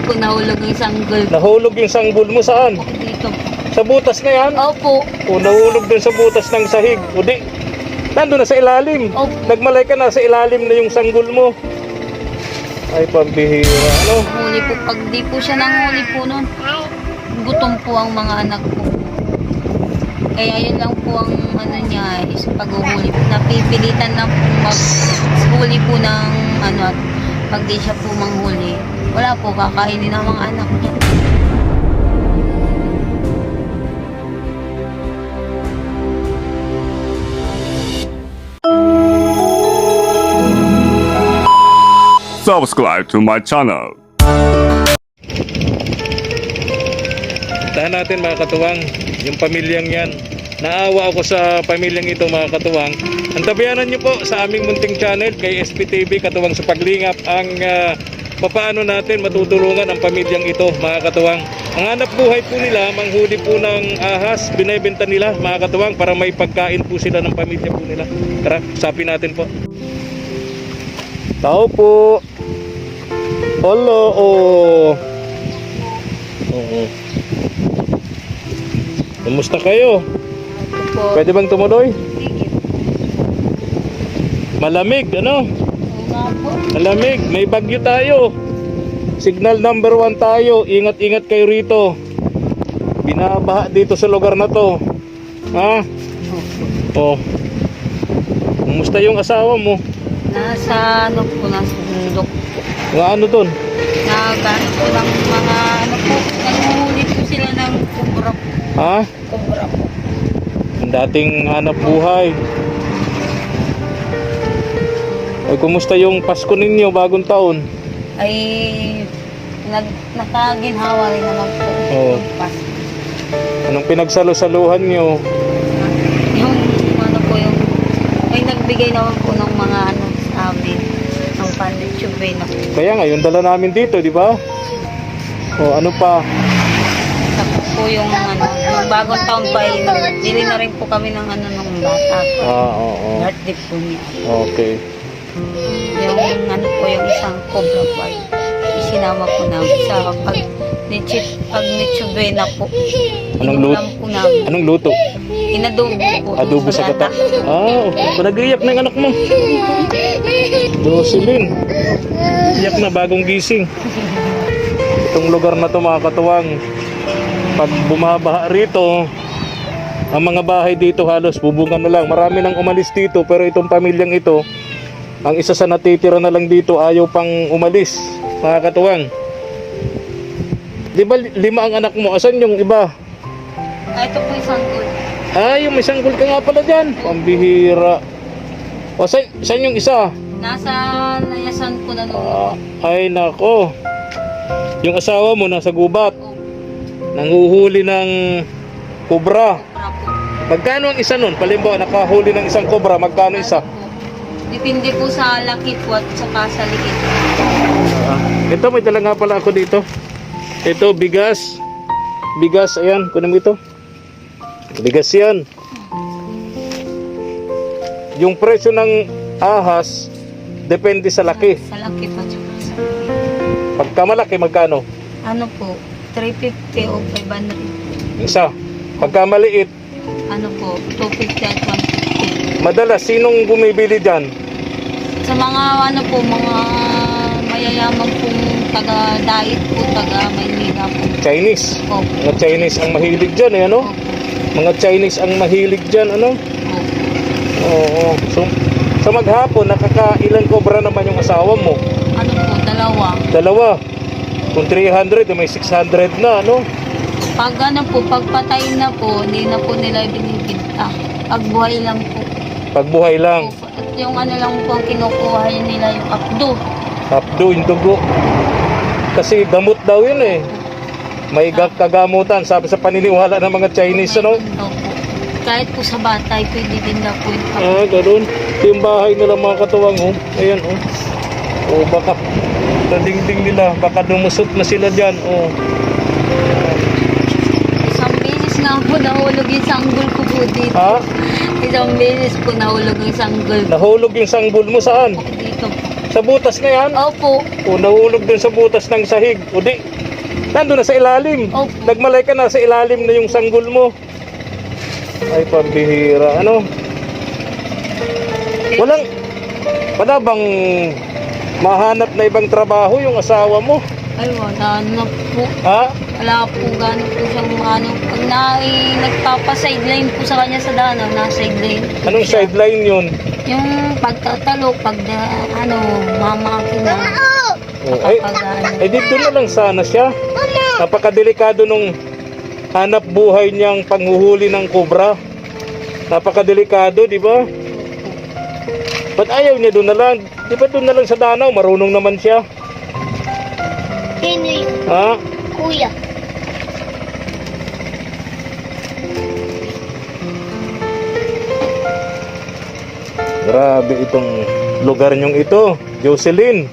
po nahulog yung sanggol. Nahulog yung sanggol mo saan? Dito. Sa butas na yan? Opo. O nahulog dun sa butas ng sahig. O di, nandun na sa ilalim. Opo. Nagmalay ka na sa ilalim na yung sanggol mo. Ay, pambihira. Ano? Huli po. Pag di po siya nanghuli po nun, gutom po ang mga anak ko. Kaya yun lang po ang ano niya is paghuhuli. Napipilitan na po maghuli po ng ano at pag di siya po manghuli, wala po kakainin ng mga anak niya. Subscribe to my channel. Tahan natin mga katuwang, yung pamilyang yan. Naawa ako sa pamilyang ito mga katuwang. Antabayanan nyo po sa aming munting channel kay SPTV Katuwang sa Paglingap ang papaano natin matutulungan ang pamilyang ito mga katuwang. Ang hanap buhay po nila, manghuli po ng ahas, binibenta nila mga katuwang para may pagkain po sila ng pamilya po nila. Tara, usapin natin po. Tao po. Hello. Oo. Kumusta kayo? Po. Pwede bang tumuloy? Sige. Malamig, ano? Oo nga po. Malamig, may bagyo tayo. Signal number 1 tayo. Ingat-ingat kayo rito. Binabaha dito sa lugar na to. Ha? Oh. Kumusta yung asawa mo? Nasa ano po, nasa bundok po. Mga ano dun? Nagano po ng mga ano po, nanguhuli po sila ng kubra po. Ha? Kubra po. Ang dating hanap buhay. Ay, kumusta yung Pasko ninyo, bagong taon? Ay nakaginhawa rin naman po. Oo. Pas. Anong pinagsalo-saluhan nyo? Yung ano po yung ay nagbigay naman po ng mga ano sa amin ng panditsube na po. Kaya ngayon dala namin dito, di ba? O ano pa? Tapos po yung ano, yung bagong taon pa ay bili na rin po kami ng ano ng bata po. Oo. Birthday po niya. Okay. Yung ano po yung isang cobra po ay isinama po namin sa pag nitsube na po. Anong luto? Inulam po namin. Anong luto? Inadobo po. Adobo sa gata. Okay. Nag-iyak na yung anak mo. Jocelyn. Iyak na, bagong gising. Itong lugar na to mga katuwang, pag bumabaha rito, ang mga bahay dito halos bubungan na lang. Marami nang umalis dito, pero itong pamilyang ito, ang isa sa natitira na lang dito ayaw pang umalis mga katuwang. Di ba 5 ang anak mo? Asan yung iba? Ito po isang good. Yung may sanggol ka nga pala dyan. Pambihira. O, saan yung isa? Nasa layasan po na noon. Ay nako. Yung asawa mo nasa gubat. Nanguhuli ng kobra. Magkano ang isa nun? Palimbawa, nakahuli ng isang kobra. Magkano isa? Depende po sa laki po at saka sa liit. Ito, may dala nga pala ako dito. Ito, bigas. Bigas, ayan. Kunin mo ito. Bigas yan. Yung presyo ng ahas, depende sa laki. Sa laki po at saka sa liit. Pagka malaki, magkano? Ano po? 350 o 500. Isa. Pagka maliit, Ano po? 250 at 150. madalas, sinong bumibili dyan? Sa mga ano po, mga mayayaman pong taga-diet po, taga-Maynila po. Chinese. Opo. Mga Chinese ang mahilig dyan, eh, ano? Opo. Mga Chinese ang mahilig dyan, ano? Opo. Oo. So, sa maghapon, nakakailan kobra naman yung asawa mo? Ano po? Dalawa. Kung 300, may 600 na, ano? Pag ano po, pagpatay na po, hindi na po nila binibinta. Pag buhay lang po. Pagbuhay lang. Opo. At yung ano lang po ang kinukuha nila yung apdo. Hapdo, yung dugo. Kasi gamot daw yun, eh. May kagamutan, sabi sa paniniwala ng mga Chinese, ano? Opo. Kahit po sa batay, pwede din na po yung apdo. Ganun. Ito yung bahay nila mga katuwang, oh. Ayan, oh. O baka sa dingding nila, baka lumusot na sila dyan, oh. Isang beses nga po nahulog yung sanggol ko po dito. Ha? Isang beses po nahulog yung sanggol ko Nahulog yung sanggol mo saan? dito po. Sa butas na yan? Opo. O nahulog dun sa butas ng sahig. O di, Nandun na sa ilalim. Opo. Nagmalay ka na sa ilalim na yung sanggol mo. Ay, pambihira. Ano? Wala bang mahanap na ibang trabaho yung asawa mo? Ay, wala na po. Ha? Wala po gano'n po siyang ano. Pag nagpapa-sideline po sa kanya sa danaw, na-sideline po Anong siya. sideline yun? Yung pagtatalo, mamakina. Oh, ay, Kapag ay dito na lang sana siya. Napakadelikado nung hanap buhay niyang panghuhuli ng kobra. Napakadelikado, di ba? Ba't ayaw niya doon na lang? Di ba doon na lang sa danaw? Marunong naman siya. Sino yun? Ha? Kuya. Grabe itong lugar niyong ito, Jocelyn.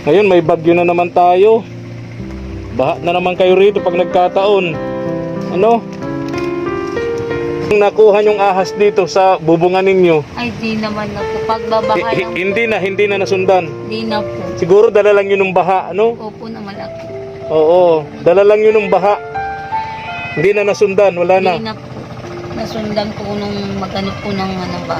Ngayon may bagyo na naman tayo. Baha na naman kayo rito pag nagkataon. Ano? Nakuha niyong ahas dito sa bubungan ninyo. Ay, di naman na po. Pagbabaha lang, Hindi na nasundan. di na po. Siguro dala lang yun ng baha, ano? Opo na malaki. Oo, dala lang yun ng baha. Hindi na nasundan, wala na. Di na po. Nasundan po nung magano po ng ano ba?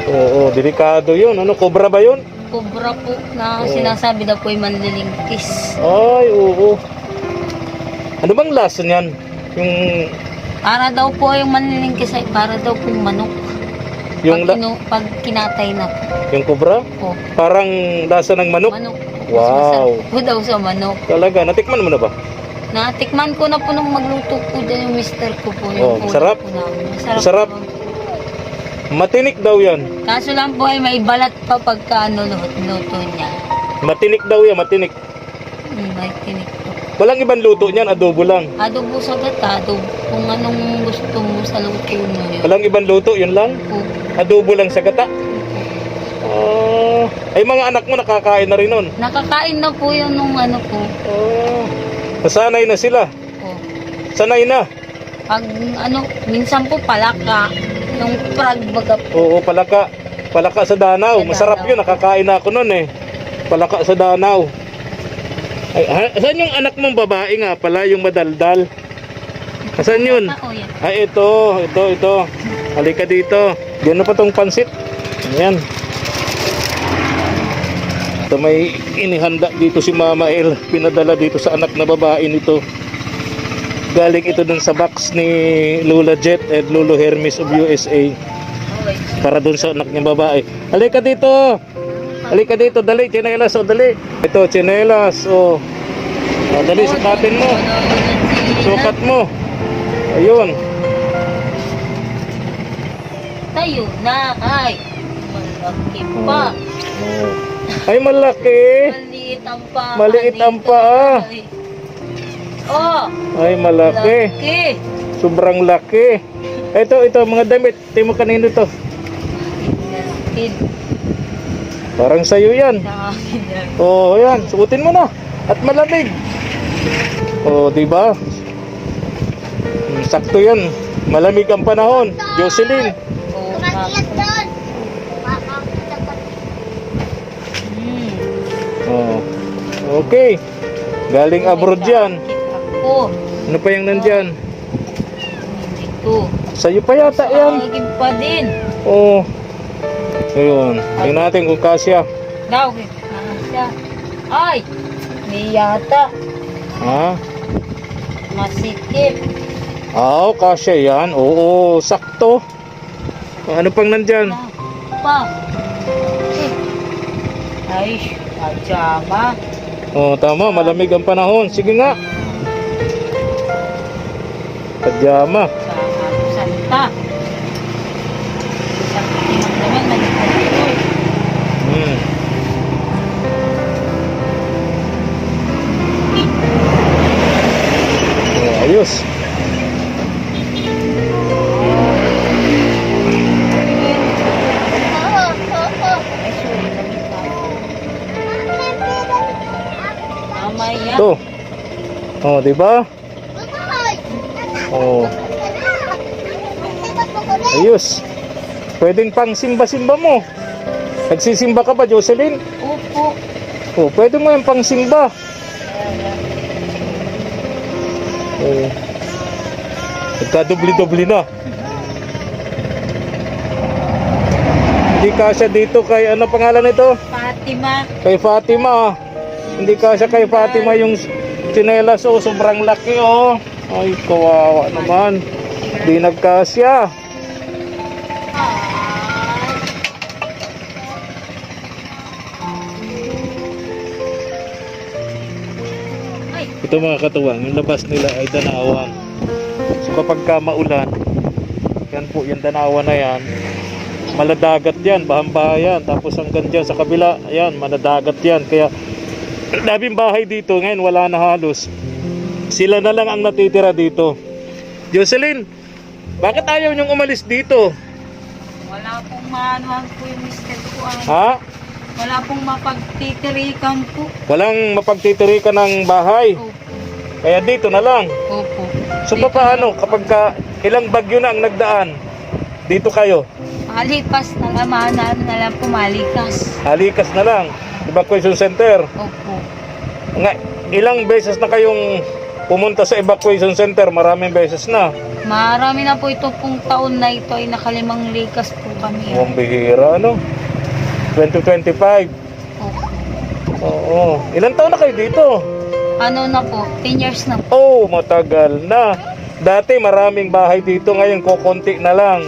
Oo, delikado yun. Ano, kobra ba yun? Cobra po na Oo. sinasabi daw po ay manlilingkis. Ay, oo. Ano bang lasa niyan? Yung Para daw po yung manlilingkis ay para daw po manok. Yung Pag kinatay na yung kobra? po. Parang lasa ng manok? Manok. Wow. Mas masarap po daw sa manok. Talaga, natikman mo na ba? Natikman ko na po nung magluto po dyan yung mister ko po. Oh, Yung ulam masarap? po namin. Masarap. po. Matinik daw yan. Kaso lang po ay may balat pa pagka ano luto niya. Matinik daw yan, matinik. May tinik po. Walang ibang luto niyan, adobo lang. Adobo sa gata, adobo. Kung anong gusto mo sa luto mo yun. Walang ibang luto, yun lang. Po. Adobo lang sa gata. Ay, mga anak mo nakakain na rin nun. Nakakain na po yun nung ano po. Nasanay na sila. Po. Sanay na. Pag ano, minsan po palaka. Yung prag baga po. Oo, palaka. Palaka sa danaw. Sa Masarap danaw. yun, nakakain na ako nun eh. Palaka sa danaw. Ay, saan yung anak mong babae nga pala, yung madaldal? Saan yun? Oh, yan. Ay, ito. Halika dito. Diyan na pa tong pansit. Ayan. Ito may inihanda dito si Mama El. Pinadala dito sa anak na babae nito. Galing ito dun sa box ni Lula Jet at Lolo Hermes of USA. Okay. Para dun sa anak niya babae. Halika dito. Halika dito. Dali, tsinelas. O, dali. Ito, tsinelas. O. Dali, sukatin mo. Sukat mo. Ayun. Tayo na. Ay. Malaki pa. Ay, malaki. Maliit ang paa. Maliit ang paa. Ay. Oh. Ay, malaki. Laki. Sobrang laki. Ito, mga damit. Tingnan mo kanino to. Laki. Parang sa'yo yan. Sa akin yan. Oh, yan. Sukutin mo na. At malamig. Oh, di ba? Sakto yan. Malamig ang panahon. Jocelyn. Oh, Tumakilat doon. Oh. Okay. Galing abroad yan. Ako. Ano pa yung nandyan? Dito. Sa'yo pa yata yan. Akin pa din. Oh. Ayun. Tingnan natin kung kasya. Daw. Kasya. Ay. May yata. Ha? Masikip. Kasya yan. Oo, sakto. Ano pang nandyan? Pa. Ay, pajama. Oh, tama. Malamig ang panahon. Sige nga. Pajama. Sa Santa. Sa naman nagpapalito. Hmm. Oh, ayos. Mamaya. Ito. Oh, di ba? Oh, ayos. Pwedeng pang simba-simba mo. Nagsisimba ka ba, Jocelyn? Opo. Oh, pwede mo yung pang simba. Oh. Nagka-dubli-dubli na. Hindi kasya dito kay ano pangalan nito? Fatima. Kay Fatima. Hindi kasya kay Fatima yung tsinelas. Oh, sobrang laki oh. Ay, kawawa naman. Hindi nagkasya. Ay, Ito mga katuwang, yung labas nila ay Danawan. So kapag ka maulan, yan po, yung Danawan na yan, maladagat yan, bahan-baha yan. Tapos hanggang dyan sa kabila, ayan, maladagat yan. Kaya, daming bahay dito, ngayon wala na halos. Sila na lang ang natitira dito. Jocelyn, bakit ayaw niyong umalis dito? wala pong maanuhan po yung mister ko. Ha? Wala pong mapagtitirikan po. Walang mapagtitirikan ng bahay. Opo. Kaya dito na lang. Opo. So paano kapag ka ilang bagyo na ang nagdaan? Dito kayo. Malipas na lang, mahanap na lang po malikas. Halikas na lang. Evacuation center. Opo. Nga, ilang beses na kayong pumunta sa evacuation center? Maraming beses na. Marami na po ito pong taon na ito ay nakalimang likas po kami. Ang bihira, ano? 2025. Opo. Oo. Ilang taon na kayo dito? Ano na po, 10 years na po. Oh, matagal na. Dati maraming bahay dito, ngayon kukunti na lang.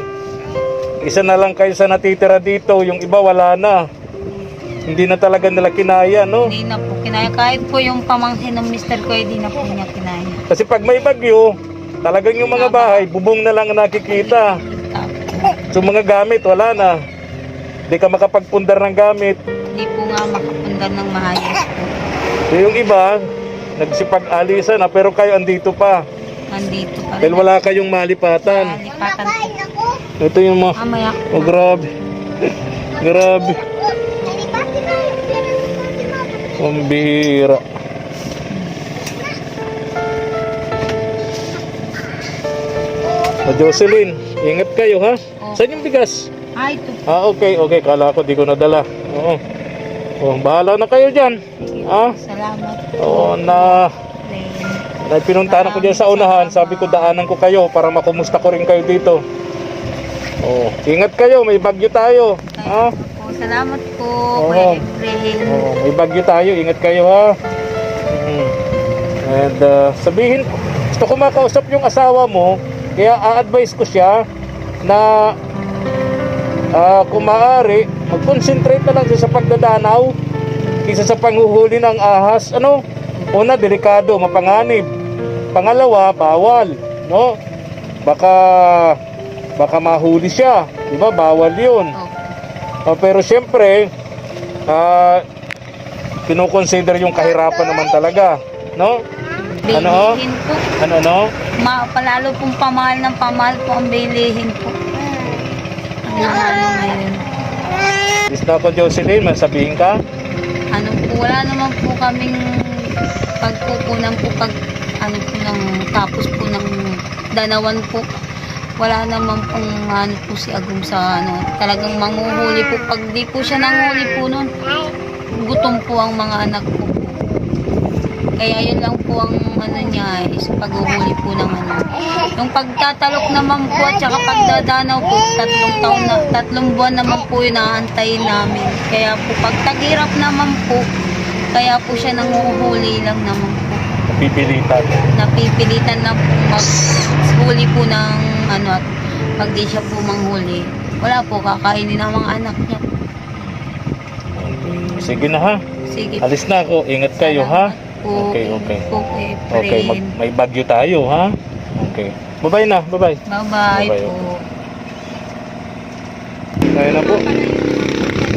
Isa na lang kayo sa natitira dito, yung iba wala na. Hindi na talaga nila kinaya, no? Hindi na po kinaya. Kahit po yung pamangkin ng mister ko, hindi na po niya kinaya. Kasi pag may bagyo, talagang yung mga bahay, bubong na lang ang nakikita. So mga gamit, wala na. Hindi ka makapagpundar ng gamit. Hindi po nga makapundar ng maayos po. So yung iba, nagsipag-alisan na, pero kayo andito pa. Nandito pa rin. Dahil wala kayong malipatan. Malipatan po. Ito yung mga... Mamaya. Oh, grabe. Grabe. Ang bihira. O Jocelyn, ingat kayo ha. Saan yung bigas? Ay, ito. Ah, okay, okay. Kala ko di ko nadala. Oo. Oh, bahala na kayo dyan. Ah? Salamat. Oo, na pinuntahan ko dyan sa unahan. Sabi ko daanan ko kayo para makumusta ko rin kayo dito. Oh, ingat kayo, may bagyo tayo. Ha? Po, salamat po, Oo. Kuya Efrain. Oh, may bagyo tayo, ingat kayo ha. And sabihin, gusto ko makausap yung asawa mo, kaya a-advise ko siya na kung maaari, mag-concentrate na lang siya sa pagdadanaw kaysa sa panghuhuli ng ahas. Ano? Una, delikado, mapanganib. Pangalawa, bawal, no? Baka mahuli siya, di ba? Bawal 'yun. Pero siyempre, kino-consider yung kahirapan naman talaga, no? Ano? Bilihin po. Ano? Palalo pong pamahal ng pamahal po ang bilihin po. Ano ngayon? Bis na ako, Jocelyn, masabihin ka? Ano po, wala naman po kaming pagkukunan po pag ano po ng tapos po ng Danawan po. Wala naman pong ano po si Agum sa ano, talagang manghuhuli po. Pag di po siya nanghuli po nun, gutom po ang mga anak ko. Kaya yun lang po ang ano niya sa paghuhuli po ng ano. Yung pagtatalok naman po at saka pagdadanaw po, 3 buwan naman po yun aantayin namin. Kaya po pag tag-hirap naman po, kaya po siya nanguhuli lang naman po. Napipilitan na po maghuli po ng ano at pag di siya po manghuli, wala po kakainin ng mga anak niya. Sige na ha. Sige. Alis na ako. Ingat kayo ha. Po, Okay. Okay, Okay, may bagyo tayo ha. Okay. Bye-bye na. Bye-bye. Bye-bye Bye-bye. po. Kaya na po.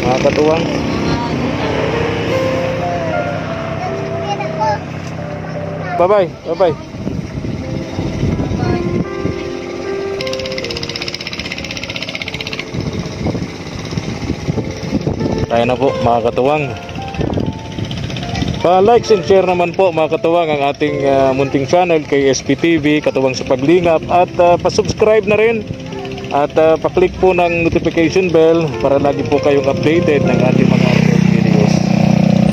Mga katuwang. Bye-bye. Bye-bye. Kaya na po mga katuwang. Pa-likes and share naman po mga katuwang ang ating munting channel kay SPTV, Katuwang sa Paglingap, at pa-subscribe na rin at pa-click po ng notification bell para lagi po kayong updated ng ating mga upload videos.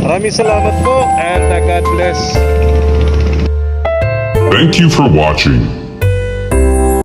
Maraming salamat po and God bless. Thank you for watching.